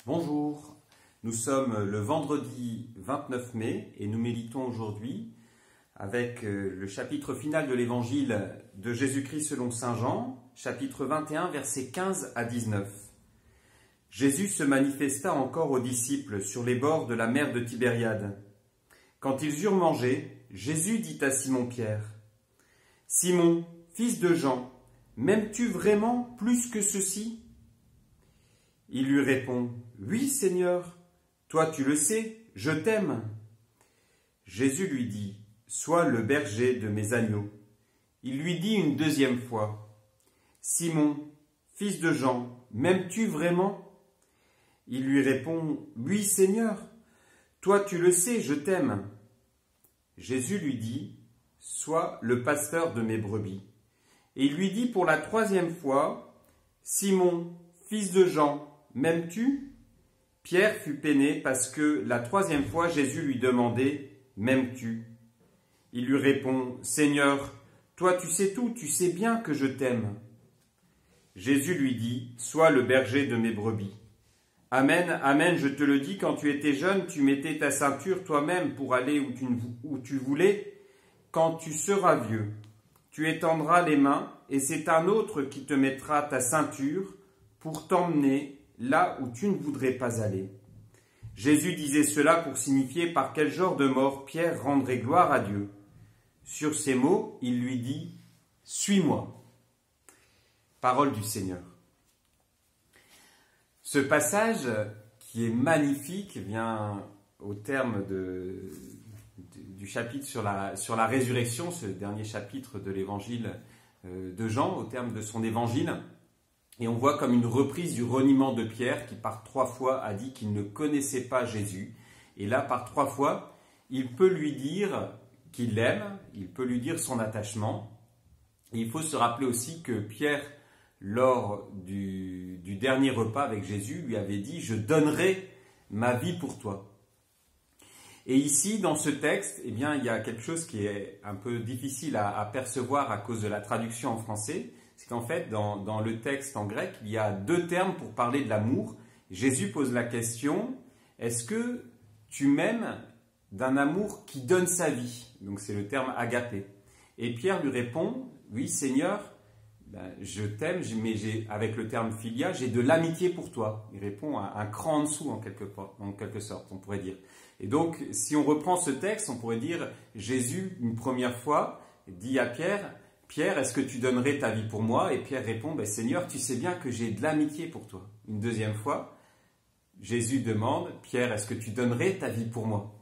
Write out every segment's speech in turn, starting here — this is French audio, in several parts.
Bonjour, nous sommes le vendredi 29 mai et nous méditons aujourd'hui avec le chapitre final de l'évangile de Jésus-Christ selon saint Jean, chapitre 21, versets 15 à 19. Jésus se manifesta encore aux disciples sur les bords de la mer de Tibériade. Quand ils eurent mangé, Jésus dit à Simon-Pierre, « Simon, fils de Jean, m'aimes-tu vraiment plus que ceux-ci » Il lui répond, « Oui, Seigneur, toi tu le sais, je t'aime. » Jésus lui dit, « Sois le berger de mes agneaux. » Il lui dit une deuxième fois, « Simon, fils de Jean, m'aimes-tu vraiment ?» Il lui répond, « Oui, Seigneur, toi tu le sais, je t'aime. » Jésus lui dit, « Sois le pasteur de mes brebis. » Et il lui dit pour la troisième fois, « Simon, fils de Jean, m'aimes-tu » Pierre fut peiné parce que la troisième fois Jésus lui demandait, « M'aimes-tu » Il lui répond, « Seigneur, toi tu sais tout, tu sais bien que je t'aime. » Jésus lui dit, « Sois le berger de mes brebis. Amen, amen, je te le dis, quand tu étais jeune, tu mettais ta ceinture toi-même pour aller où tu voulais. Quand tu seras vieux, tu étendras les mains et c'est un autre qui te mettra ta ceinture pour t'emmener là où tu ne voudrais pas aller. » Jésus disait cela pour signifier par quel genre de mort Pierre rendrait gloire à Dieu. Sur ces mots, il lui dit « Suis-moi ». Parole du Seigneur. Ce passage, qui est magnifique, vient au terme du chapitre sur la résurrection, ce dernier chapitre de l'évangile de Jean, au terme de son évangile. Et on voit comme une reprise du reniement de Pierre qui par 3 fois a dit qu'il ne connaissait pas Jésus. Et là, par 3 fois, il peut lui dire qu'il l'aime, il peut lui dire son attachement. Et il faut se rappeler aussi que Pierre, lors du dernier repas avec Jésus, lui avait dit « Je donnerai ma vie pour toi ». Et ici, dans ce texte, eh bien, il y a quelque chose qui est un peu difficile à percevoir à cause de la traduction en français. C'est qu'en fait, dans le texte en grec, il y a 2 termes pour parler de l'amour. Jésus pose la question, est-ce que tu m'aimes d'un amour qui donne sa vie? Donc c'est le terme agapé. Et Pierre lui répond, oui Seigneur, je t'aime, mais avec le terme philia, j'ai de l'amitié pour toi. Il répond à un cran en dessous en quelque sorte, on pourrait dire. Et donc, si on reprend ce texte, on pourrait dire, Jésus, une première fois, dit à Pierre, Pierre, est-ce que tu donnerais ta vie pour moi? Et Pierre répond, Seigneur, tu sais bien que j'ai de l'amitié pour toi. Une deuxième fois, Jésus demande, Pierre, est-ce que tu donnerais ta vie pour moi?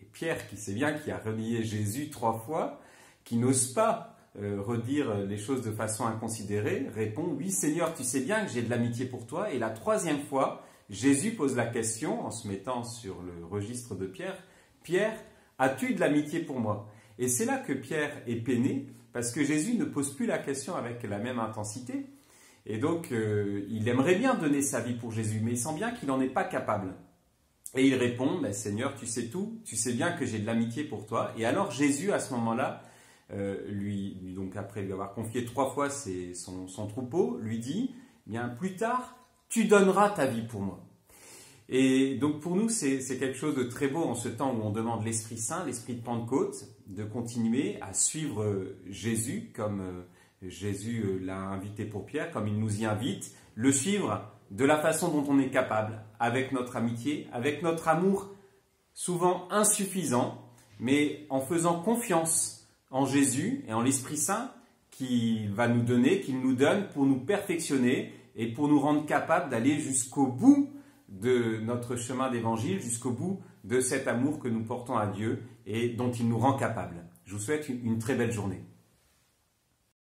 Et Pierre, qui sait bien qu'il a renié Jésus 3 fois, qui n'ose pas redire les choses de façon inconsidérée, répond, oui Seigneur, tu sais bien que j'ai de l'amitié pour toi. Et la 3e fois, Jésus pose la question, en se mettant sur le registre de Pierre, Pierre, as-tu de l'amitié pour moi? Et c'est là que Pierre est peiné, parce que Jésus ne pose plus la question avec la même intensité. Et donc, il aimerait bien donner sa vie pour Jésus, mais il sent bien qu'il n'en est pas capable. Et il répond, Seigneur, tu sais tout, tu sais bien que j'ai de l'amitié pour toi. Et alors Jésus, à ce moment-là, donc après lui avoir confié 3 fois son troupeau, lui dit, bien plus tard, tu donneras ta vie pour moi. Et donc pour nous, c'est quelque chose de très beau en ce temps où on demande l'Esprit Saint, l'Esprit de Pentecôte, de continuer à suivre Jésus comme Jésus l'a invité pour Pierre, comme il nous y invite, le suivre de la façon dont on est capable, avec notre amitié, avec notre amour souvent insuffisant, mais en faisant confiance en Jésus et en l'Esprit Saint qu'il va nous donner, qu'il nous donne pour nous perfectionner et pour nous rendre capables d'aller jusqu'au bout de notre chemin d'évangile, jusqu'au bout de cet amour que nous portons à Dieu et dont il nous rend capables. Je vous souhaite une très belle journée.